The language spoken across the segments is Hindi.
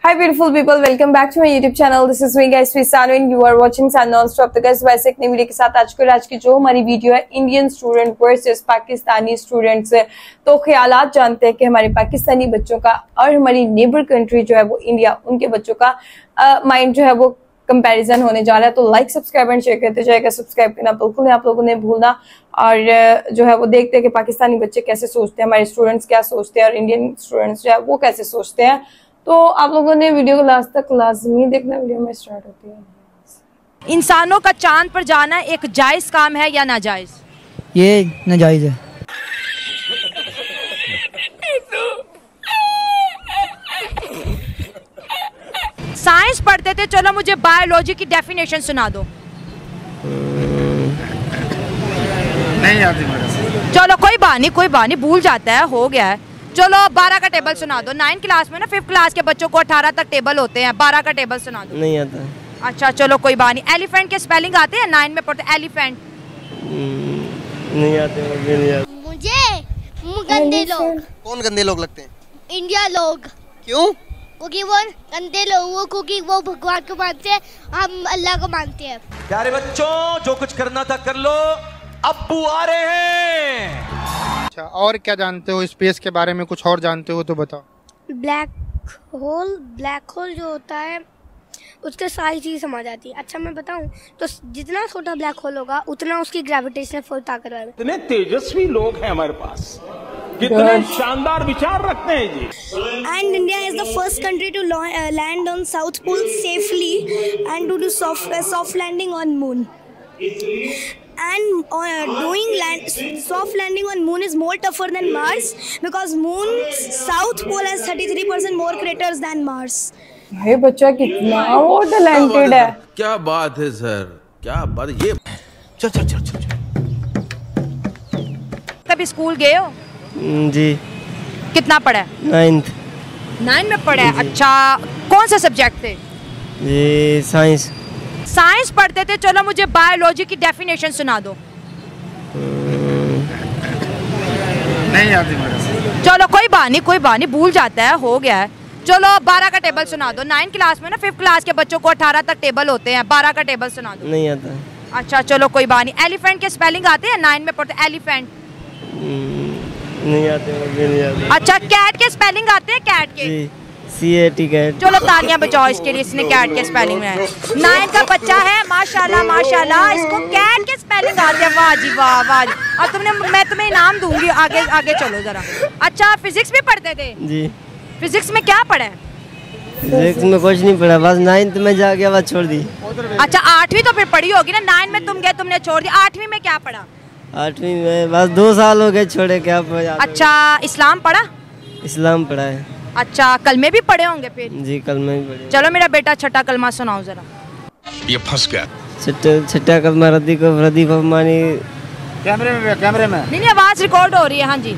Hi beautiful people, welcome back to my YouTube channel. This is me guys, Sanu and you are watching Sun Non-Stop. तो guys वैसे एक नई वीडियो के साथ आज की जो हमारी वीडियो है Indian student versus Pakistani students है। तो ख्यालात जानते हैं कि हमारे पाकिस्तानी बच्चों का और हमारी नेबर कंट्री जो है वो इंडिया, उनके बच्चों का माइंड जो है वो कंपैरिजन होने जा रहा है। तो लाइक सब्सक्राइब एंड शेयर करते जाएगा, सब्सक्राइब करना बिल्कुल नहीं आप लोगों ने भूलना। और जो है वो देखते हैं कि पाकिस्तानी बच्चे कैसे सोचते हैं, हमारे स्टूडेंट्स क्या सोचते हैं और इंडियन स्टूडेंट्स जो है वो कैसे सोचते हैं। तो आप लोगों ने वीडियो को लास्ट तक लाजमी देखना, वीडियो में स्टार्ट होती है। इंसानों का चांद पर जाना एक जायज काम है या नाजायज? ये नाजायज है। साइंस पढ़ते थे, चलो मुझे बायोलॉजी की डेफिनेशन सुना दो। नहीं आती मेरे। चलो कोई बात नहीं, भूल जाता है, हो गया है। चलो 12 का टेबल सुना दो। 9 क्लास में ना 5th क्लास के बच्चों को 18 तक टेबल होते हैं, 12 का टेबल सुना दो। नहीं आता। अच्छा चलो कोई बात नहीं। एलिफेंट के स्पेलिंग आते हैं? 9 में पढ़ते एलिफेंट। नहीं आते मुझे गंदे लोग। कौन गंदे लोग लगते हैं? इंडिया लोग। क्यों? क्योंकि वो गंदे लोग, वो क्योंकि वो भगवान को मानते हैं, हम अल्लाह को मानते हैं। प्यारे बच्चों, जो कुछ करना था कर लो, अब्बू आ रहे हैं। अच्छा, और क्या जानते हो स्पेस के बारे में? कुछ और जानते हो तो बताओ। ब्लैक होल जो होता है उसके सारी चीज़ समझ आती है। अच्छा मैं बताऊं तो जितना छोटा ब्लैक होल होगा उतना उसकी ग्रेविटेशनल फोर्स ताकत रहेगी। कितने तेजस्वी लोग हैं हमारे पास, कितने शानदार विचार रखते हैं जी। And India is the first country to land on south pole safely and to do soft landing on moon. And doing soft landing on moon is more tougher than Mars because moon's south pole has 33% more craters than Mars. ये बच्चा कितना वो टैलेंटेड है। क्या बात है सर, क्या बात है। ये चल। कभी स्कूल गए हो? जी। कितना पढ़ा है? 9th में पढ़ा है। अच्छा कौन से सब्जेक्ट थे? जी साइंस पढ़ते थे, चलो मुझे बायोलॉजी की डेफिनेशन सुना दो। नहीं आती मेरे। चलो कोई बात नहीं, भूल जाता है, हो गया है। चलो 12 का टेबल सुना दो। 9 क्लास में ना 5th क्लास के बच्चों को 18 तक टेबल होते हैं, 12 का टेबल सुना दो। नहीं आता। अच्छा चलो कोई बात नहीं। एलिफेंट के स्पेलिंग आते हैं? 9 में पढ़ते एलिफेंट। नहीं आते। अच्छा कैट के स्पेलिंग आते हैं? कैट के CAT कैट। चलो तालियां बजाओ इसके लिए, इसने कैट के स्पेलिंग में है। 9 का बच्चा है, माशाल्लाह इसको कैट के स्पेलिंग आते हैं। वाह जी वाह। और मैं तुम्हें इनाम दूंगी, आगे चलो जरा। अच्छा फिजिक्स भी पढ़ते थे? जी। फिजिक्स में क्या पढ़ा है? फिजिक्स में कुछ नहीं पढ़ा, बस 9th में जाके बाद छोड़ दी। अच्छा 8वीं तो फिर पढ़ी होगी ना। 9 में तुम गए, तुमने छोड़ दी। 8वीं में क्या पढ़ा? 8वीं में बस 2 साल हो गए छोड़े, क्या पढ़ा। अच्छा इस्लाम पढ़ा? इस्लाम पढ़ा है। अच्छा कलमे भी पढ़े होंगे फिर? जी कलमे भी पढ़े। चलो मेरा बेटा छठा कलमा सुनाओ जरा। ये फंस गया। छठा कलमा रद्दी को मानी। कैमरे में नहीं आवाज रिकॉर्ड हो रही है। हाँ जी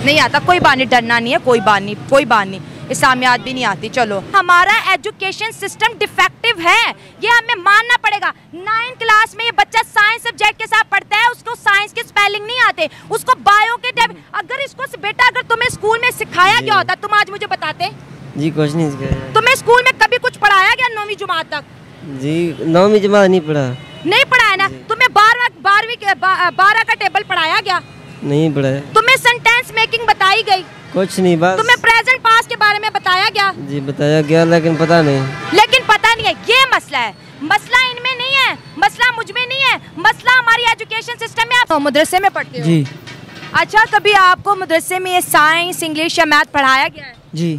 नहीं आता, कोई बात नहीं, डरना नहीं है, कोई बात नहीं। इस्लामियात भी नहीं आती। चलो हमारा एजुकेशन सिस्टम डिफेक्टिव है, ये हमें मानना पड़ेगा। 9 क्लास में ये बच्चा साइंस सब्जेक्ट के साथ पढ़ता है, उसको साइंस के स्पेलिंग नहीं आते, उसको बायो के अगर इसको बेटा अगर तुम्हें स्कूल में सिखाया गया होता तुम आज मुझे बताते? जी कुछ नहीं सिखाया। तुम्हें स्कूल में कभी कुछ पढ़ाया गया 9वीं जमात तक? जी 9वीं जमात नहीं पढ़ा ना। तुम्हें 12 का टेबल पढ़ाया गया? नहीं पढ़ाया। तुम्हें सेंटेंस मेकिंग बताई गई? कुछ नहीं, बस तुम्हें प्रेजेंट पास्ट के बारे में बताया गया? जी बताया गया, लेकिन पता नहीं है। ये मसला है, मसला इनमें नहीं है, मसला मुझ में नहीं है, मसला हमारी एजुकेशन सिस्टम में। आप तो मदरसे में पढ़ते हो? जी। अच्छा कभी आपको मदरसे में साइंस, इंग्लिश या मैथ पढ़ाया गया है? जी।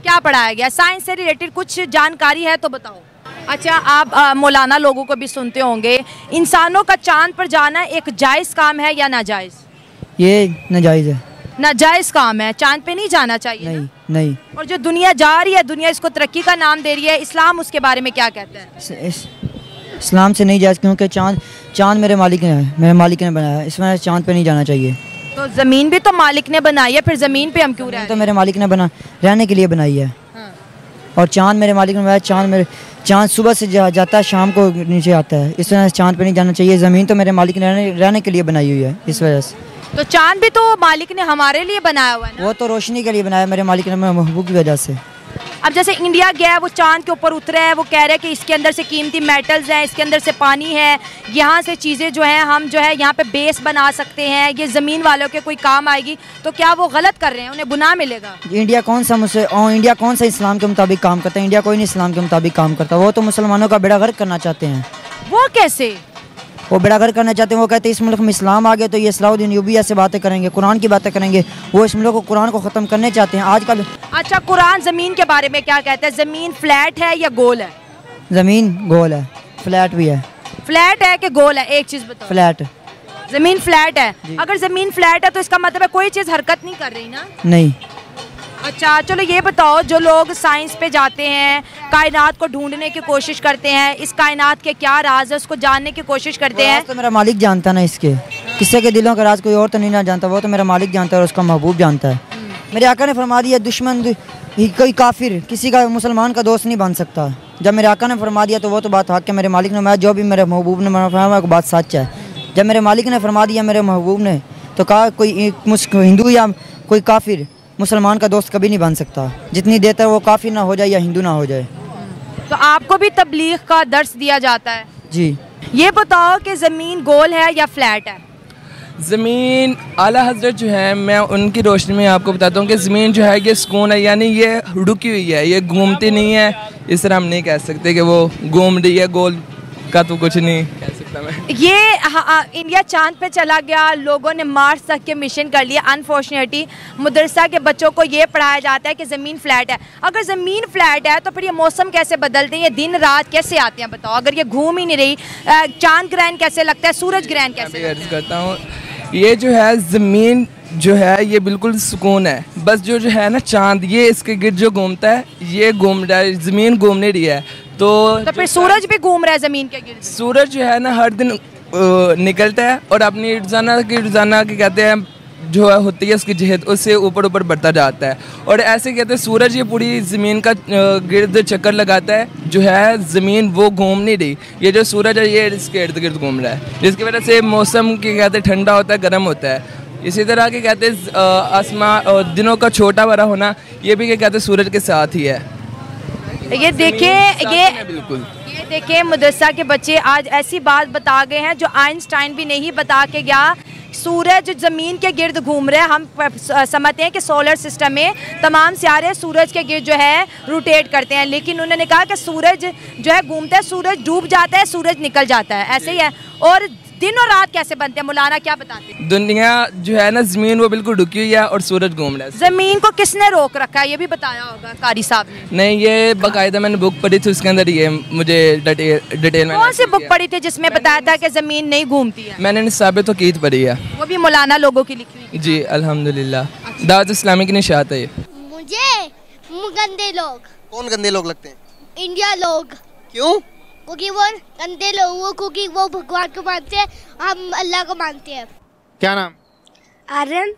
क्या पढ़ाया गया? साइंस से रिलेटेड कुछ जानकारी है तो बताओ। अच्छा आप मौलाना लोगों को भी सुनते होंगे, इंसानों का चांद पर जाना एक जायज काम है या नाजायज? ये नाजायज है। नाजायज काम है, चांद पे नहीं जाना चाहिए। नहीं। और जो दुनिया जा रही है, दुनिया इसको तरक्की का नाम दे रही है, इस्लाम उसके बारे में क्या कहता है? इस्लाम से नहीं जायज, क्योंकि चांद मेरे मालिक ने बनाया है, इस वजह से चांद पे नहीं जाना चाहिए। तो जमीन भी तो मालिक ने बनाई है, फिर जमीन पे हम क्यों रह रहे हैं? तो मेरे मालिक ने रहने के लिए बनाई है। हाँ। और चांद मेरे मालिक ने बनाया। चांद सुबह से जाता है, शाम को नीचे आता है, इस वजह से चांद पे नहीं जाना चाहिए। ज़मीन तो मेरे मालिक ने रहने के लिए बनाई हुई है, इस वजह से। तो चांद भी तो मालिक ने हमारे लिए बनाया हुआ है ना? वो तो रोशनी के लिए बनाया मेरे मालिक ने, महबूब की वजह से। अब जैसे इंडिया गया है, वो चांद के ऊपर उतरा है, वो कह रहे हैं कि इसके अंदर से कीमती मेटल्स हैं, इसके अंदर से पानी है, यहाँ से चीज़ें जो हैं हम जो है यहाँ पे बेस बना सकते हैं, ये ज़मीन वालों के कोई काम आएगी, तो क्या वो गलत कर रहे हैं, उन्हें गुनाह मिलेगा? इंडिया कौन सा इस्लाम के मुताबिक काम करता है? इंडिया कोई नहीं इस्लाम के मुताबिक काम करता। वो तो मुसलमानों का बेड़ा गर्क करना चाहते हैं। वो कैसे? वो बेड़ा गर्क करना चाहते हैं। वो कहते हैं इस मुल्क में इस्लाम आ गया तो ये सलाउद्दीन यूबी ऐसे बातें करेंगे, कुरान की बातें करेंगे। वो इस मुल्क को कुरान को ख़त्म करने चाहते हैं आजकल। अच्छा, कुरान ज़मीन के बारे में क्या कहता है? ज़मीन फ्लैट है या गोल है? ज़मीन गोल है, फ्लैट भी है। फ्लैट है कि गोल है? एक चीज़ बताओ। फ्लैट। ज़मीन फ्लैट है। अगर ज़मीन फ्लैट है तो इसका मतलब है कोई चीज़ हरकत नहीं कर रही ना? नहीं। अच्छा चलो ये बताओ, जो लोग साइंस पे जाते हैं, कायनात को ढूंढने की कोशिश करते हैं, इस कायनात के क्या राज है उसको जानने की कोशिश करते हैं, तो मेरा मालिक जानता ना इसके, किसी के दिलों का राज कोई और तो नहीं ना जानता, वो तो मेरा मालिक जानता है और उसका महबूब जानता है। मेरे आका ने फरमा दिया दुश्मन कोई काफिर किसी का मुसलमान का दोस्त नहीं बन सकता। जब मेरे आका ने फरमा दिया तो वो तो बात हक के मेरे मालिक ने, मैं जो भी मेरे महबूब ने फरमाया बात सच है। जब मेरे मालिक ने फरमा दिया मेरे महबूब ने, तो कहा कोई हिंदू या कोई काफिर मुसलमान का दोस्त कभी नहीं बन सकता, जितनी देर तक वो काफिर ना हो जाए या हिंदू ना हो जाए। तो आपको भी तबलीग का दर्स दिया जाता है? जी। ये बताओ कि ज़मीन गोल है या फ्लैट है? ज़मीन आला हज़रत जो है, मैं उनकी रोशनी में आपको बताता हूँ कि ज़मीन जो है ये सुकून है, यानी ये रुकी हुई है, ये घूमती नहीं है। इस तरह हम नहीं कह सकते कि वो घूम रही है, गोल का तो कुछ नहीं कह सकता मैं। ये इंडिया चांद पे चला गया, लोगों ने मार्स तक के मिशन कर लिया। अनफॉर्चुनेटली मदरसा के बच्चों को ये पढ़ाया जाता है कि ज़मीन फ्लैट है। अगर ज़मीन फ्लैट है तो फिर ये मौसम कैसे बदलते हैं, ये दिन रात कैसे आते हैं बताओ? अगर ये घूम ही नहीं रही, चांद ग्रहण कैसे लगता है, सूरज ग्रहण कैसे? अर्ज करता हूँ, ये जो है ज़मीन जो है ये बिल्कुल सुकून है, बस जो है ना चांद ये इसके गिर्द जो घूमता है, ये घूम रहा है, ज़मीन घूम नहीं रही है। तो फिर सूरज भी घूम रहा है ज़मीन के गिर्द? सूरज जो है ना हर दिन निकलता है और अपनी रोज़ाना की कहते हैं जो है होती है उसकी जहत, उससे ऊपर ऊपर बढ़ता जाता है। और ऐसे कहते हैं सूरज ये पूरी ज़मीन का गिर्द चक्कर लगाता है, जो है ज़मीन वो घूम नहीं रही, ये जो सूरज है ये इसके इर्द गिर्द घूम रहा है, जिसकी वजह से मौसम के कहते हैं ठंडा होता है, गर्म होता है। इसी तरह के कहते हैं आसमान दिनों का छोटा बड़ा होना, ये भी कहते हैं सूरज के साथ ही है। ये देखें, बिल्कुल ये देखें मदरसा के बच्चे आज ऐसी बात बता गए हैं जो आइंस्टाइन भी नहीं बता के गया। सूरज ज़मीन के गिर्द घूम रहे हैं। हम समझते हैं कि सोलर सिस्टम में तमाम सितारे सूरज के गिर्द जो है रोटेट करते हैं, लेकिन उन्होंने कहा कि सूरज जो है घूमता है, सूरज डूब जाता है, सूरज निकल जाता है, ऐसे ही है। और दिन और रात कैसे बनते हैं, मौलाना क्या बताते हैं? दुनिया जो है ना ज़मीन वो बिल्कुल रुकी हुई है और सूरज घूम रहा है। ज़मीन को किसने रोक रखा है, ये भी बताया होगा कारी साहब ने? नहीं, ये बाकायदा मैंने बुक पढ़ी थी, उसके अंदर ये मुझे डिटेल में। कौन सी बुक पढ़ी थी जिसमें बताया था कि ज़मीन नहीं घूमती है? मैंने निसाबित वकीत पढ़ी है, वो भी मौलाना लोगों की लिखी हुई? जी अल्हम्दुलिल्लाह। दावत इस्लामी की निशात है ये। मुझे गंदे लोग। कौन गंदे लोग लगते हैं? इंडिया लोग। क्यों? क्योंकि वो गंदे लोग, वो क्योंकि वो भगवान को मानते हैं, हम अल्लाह को मानते हैं। क्या नाम? आर्यन।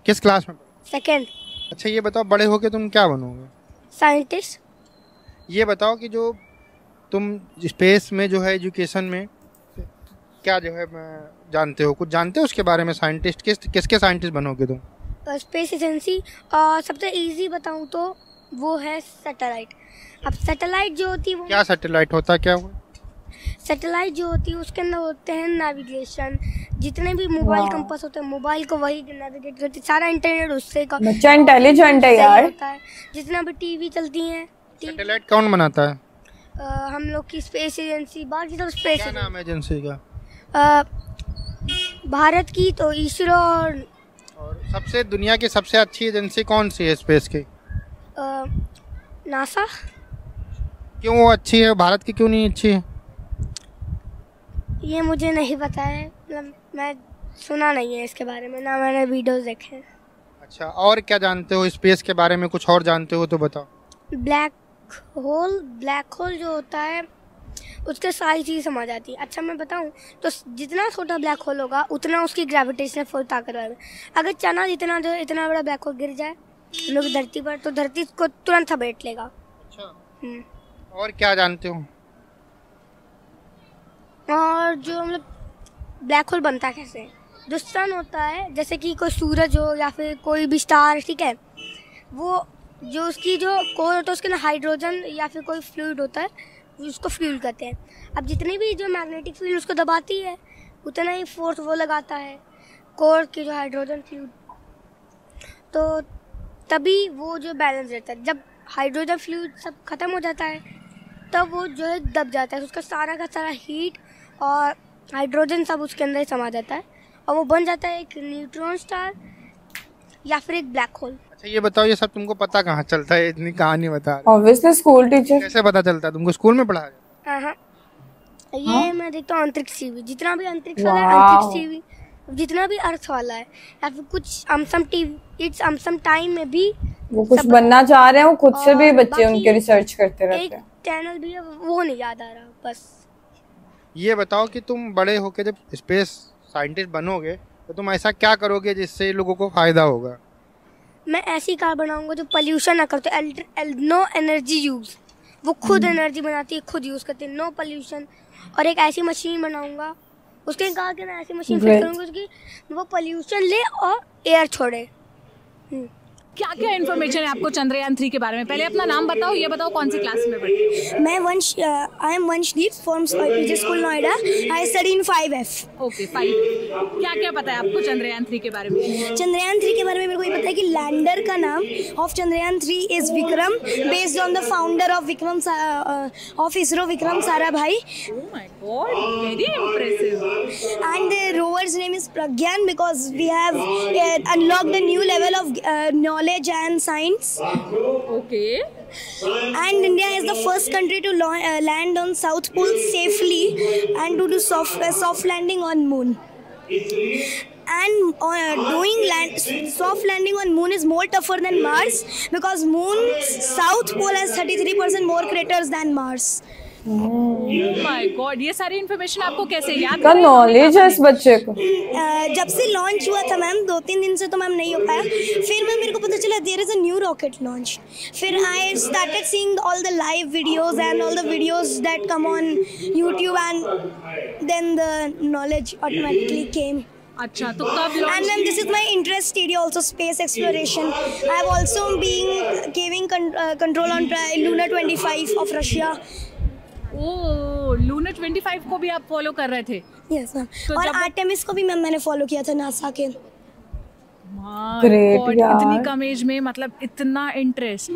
किस क्लास में? सेकंड। अच्छा ये बताओ, बड़े होके तुम क्या बनोगे? साइंटिस्ट। ये बताओ कि जो तुम स्पेस में जो है एजुकेशन में क्या जो है जानते हो, कुछ जानते हो उसके बारे में? साइंटिस्ट किसके साइंटिस्ट बनोगे तुम? Space agency. और सबसे इजी बताऊं तो वो है सैटेलाइट। अब सैटेलाइट जो होती है वो क्या सैटेलाइट होता है, क्या हुआ? सैटेलाइट जो होती है उसके अंदर होते हैं नेविगेशन, जितने भी मोबाइल कंपास होते हैं मोबाइल को वही नेविगेट करती है, सारा इंटरनेट उससे का बच्चा इंटेलिजेंट है यार। होता है। जितना भी टीवी चलती हैं, सैटेलाइट कौन बनाता है? हम लोग की स्पेस एजेंसी, बाकी सब स्पेस। क्या नाम है एजेंसी का? भारत की तो इसरो। और सबसे दुनिया की सबसे अच्छी एजेंसी कौन सी है स्पेस की? नासा। क्यों वो अच्छी है, भारत की क्यों नहीं अच्छी है? ये मुझे नहीं पता है, मतलब मैं सुना नहीं है इसके बारे में, ना मैंने वीडियोस देखे हैं। अच्छा, और क्या जानते हो स्पेस के बारे में, कुछ और जानते हो तो बताओ। ब्लैक होल जो होता है उसके सारी चीज़ समझ आती है। अच्छा मैं बताऊं तो जितना छोटा ब्लैक होल होगा उतना उसकी ग्रेविटेशनल फोर्स ताकत है। अगर चना इतना बड़ा ब्लैक होल गिर जाए हम लोग धरती पर, तो धरती को तुरंत समेट लेगा। अच्छा, और क्या जानते हो? और जो मतलब ब्लैक होल बनता कैसे, जो सन होता है, जैसे कि कोई सूरज हो या फिर कोई भी स्टार, ठीक है, वो जो उसकी जो कोर होता है उसके अंदर हाइड्रोजन या फिर कोई फ्लूइड होता है, उसको फ्यूल कहते हैं। अब जितनी भी जो मैग्नेटिक फील्ड उसको दबाती है उतना ही फोर्स वो लगाता है कोर की जो हाइड्रोजन फ्लूइड, तो तभी वो जो बैलेंस रहता है। जब हाइड्रोजन फ्लूइड सब खत्म हो जाता है तब वो जो है दब जाता है, उसका सारा का सारा हीट और हाइड्रोजन सब उसके अंदर ही समा जाता है और वो बन जाता है एक न्यूट्रॉन स्टार या फिर एक ब्लैक होल। अच्छा ये बताओ, ये सब तुमको पता कहाँ चलता है? इतनी कहानी बता रहे हो। Obviously school teacher. कैसे पता चलता है? तुमको स्कूल में पढ़ाया जाता है? हाँ, ये मैं देखता हूँ अंतरिक्ष टीवी, जितना भी अंतरिक्ष वाला है, अंतरिक्ष टीवी जितना भी अर्थ वाला है या फिर कुछ सम टाइम में भी वो कुछ बनना चाह रहे हैं, वो खुद से भी बच्चे उनके रिसर्च करते रहते हैं। एक चैनल भी है, वो नहीं याद आ रहा बस। ये बताओ कि तुम बड़े होके जब स्पेस साइंटिस्ट बनोगे तो तुम ऐसा क्या करोगे जिससे लोगों को फायदा होगा? मैं ऐसी कार बनाऊंगा जो पोल्यूशन ना करते, नो एनर्जी यूज, वो खुद एनर्जी बनाती है, खुद यूज करती है, नो पोल्यूशन। और एक ऐसी मशीन बनाऊंगा, उसके कहा कि मैं ऐसी मशीन फिट करूंगा उसकी वो पोल्यूशन ले और एयर छोड़े। क्या क्या इन्फॉर्मेशन है आपको चंद्रयान 3 के बारे में? पहले अपना नाम बताओ, ये बताओ कौन सी क्लास में पढ़ते हो? मैं I am Vanshdeep from PJ school Noida. I study in 5F। Okay 5। क्या क्या पता है आपको चंद्रयान 3 के बारे में? चंद्रयान 3 के बारे में मेरे को ये पता है कि लैंडर का नाम of Chandrayaan 3 is Vikram, based on the founder of Vikram of ISRO, Vikram Sarabhai. Oh my God, very impressive. And the rover's name is Pragyan because we have unlocked a new level of knowledge and science. Okay. And India is the first country to land on South Pole safely and to do soft landing on Moon. And doing soft landing on Moon is more tougher than Mars because Moon's South Pole has 33% more craters than Mars. Oh my God, ये सारी इन्फॉर्मेशन आपको कैसे याद का नॉलेज है इस बच्चे को? जब से लॉन्च हुआ था मैम 2-3 दिन से तो मैम नहीं हो पाया, फिर मैम मेरे को पता चला there is a new rocket launch, फिर I started seeing all the live videos and all the videos that come on YouTube and then the knowledge automatically came. अच्छा, तो कब launch? And this is my interest area also, space exploration. I have also been giving control on Luna 25 of Russia. Oh, Luna 25 को भी आप फॉलो कर रहे थे? यस मैम, और आर्टेमिस को भी मैम मैंने फॉलो किया था नासा के। ग्रेट यार, इतनी कम एज में मतलब इतना इंटरेस्ट।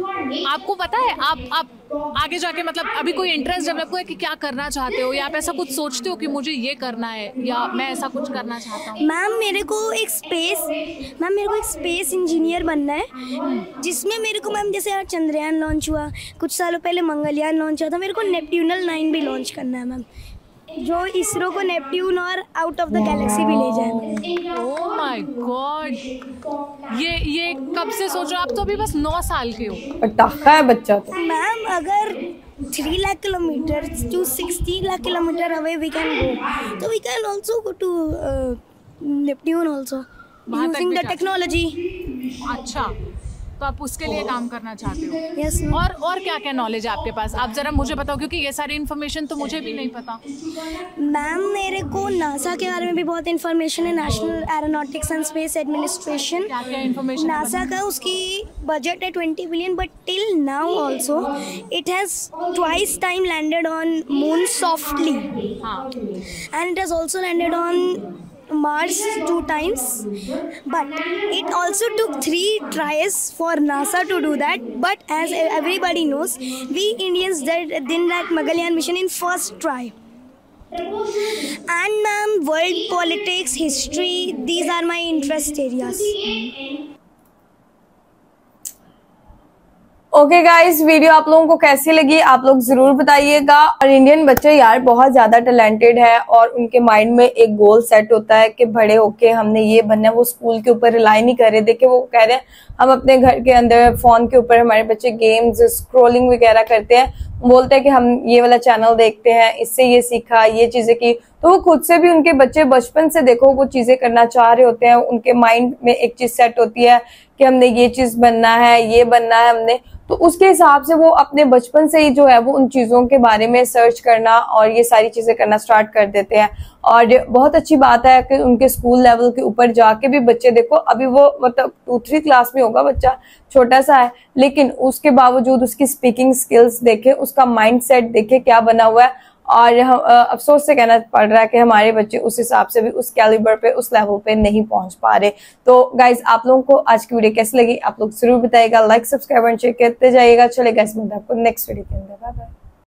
आपको पता है आप आगे जाके मतलब अभी कोई इंटरेस्ट डेवलप हुआ है कि क्या करना चाहते हो, या आप ऐसा कुछ सोचते हो कि मुझे ये करना है या मैं ऐसा कुछ करना चाहता हूँ? मैम मेरे को एक स्पेस इंजीनियर बनना है, जिसमें मेरे को मैम जैसे यार चंद्रयान लॉन्च हुआ, कुछ सालों पहले मंगलयान लॉन्च हुआ था, मेरे को नेपट्यूनल 9 भी लॉन्च करना है मैम, जो इसरो को नेपट्यून और आउट ऑफ द गैलेक्सी भी ले जाए। ओह माय गॉड, ये कब से सोचो? आप तो अभी बस 9 साल के हो। पटाखा है बच्चा तो। मैम अगर 3 lakh kilometre to 60 lakh kilometre away we can go, तो we can also go to Neptune also using the technology. अच्छा, तो आप उसके लिए काम करना चाहते हो? यस। और क्या क्या नॉलेज है आपके पास? आप जरा मुझे बताओ, क्योंकि ये सारी इन्फॉर्मेशन तो मुझे भी नहीं पता। मैम मेरे को नासा के बारे में भी बहुत इन्फॉर्मेशन है, national aeronautics and space administration. क्या क्या इन्फॉर्मेशन? नासा का उसकी बजट है 20 billion, but till now also it has twice time landed on moon softly, and it has also landed on Mars 2 times, but it also took 3 tries for NASA to do that. But as everybody knows, we Indians did that Mangalyaan mission in first try. And ma'am, world politics, history, these are my interest areas. Okay guys, video आप लोगों को कैसी लगी आप लोग जरूर बताइएगा। और इंडियन बच्चे यार बहुत ज्यादा टैलेंटेड है और उनके माइंड में एक गोल सेट होता है कि बड़े होके हमने ये बनना है। वो स्कूल के ऊपर रिलाई नहीं कर रहे, देखे वो कह रहे हैं हम अपने घर के अंदर फोन के ऊपर हमारे बच्चे गेम्स स्क्रोलिंग वगैरह करते हैं, बोलते हैं कि हम ये वाला चैनल देखते हैं, इससे ये सीखा, ये चीजें की। तो वो खुद से भी उनके बच्चे बचपन से देखो वो चीजें करना चाह रहे होते हैं, उनके माइंड में एक चीज सेट होती है कि हमने ये चीज बनना है, ये बनना है हमने। तो उसके हिसाब से वो अपने बचपन से ही जो है वो उन चीजों के बारे में सर्च करना और ये सारी चीजें करना स्टार्ट कर देते हैं। और बहुत अच्छी बात है कि उनके स्कूल लेवल के ऊपर जाके भी बच्चे, देखो अभी वो मतलब 2-3 क्लास में होगा बच्चा, छोटा सा है, लेकिन उसके बावजूद उसकी स्पीकिंग स्किल्स देखे, उसका माइंडसेट देखे क्या बना हुआ है। और अफसोस से कहना पड़ रहा है कि हमारे बच्चे उस हिसाब से भी उस कैलिबर पे, उस लेवल पे नहीं पहुंच पा रहे। तो गाइज आप लोगों को आज की वीडियो कैसी लगी आप लोग जरूर बताइएगा, लाइक सब्सक्राइब एंड शेयर करते जाइएगा। चले गाइज, मिलते हैं आपको नेक्स्ट वीडियो के अंदर। Bye bye.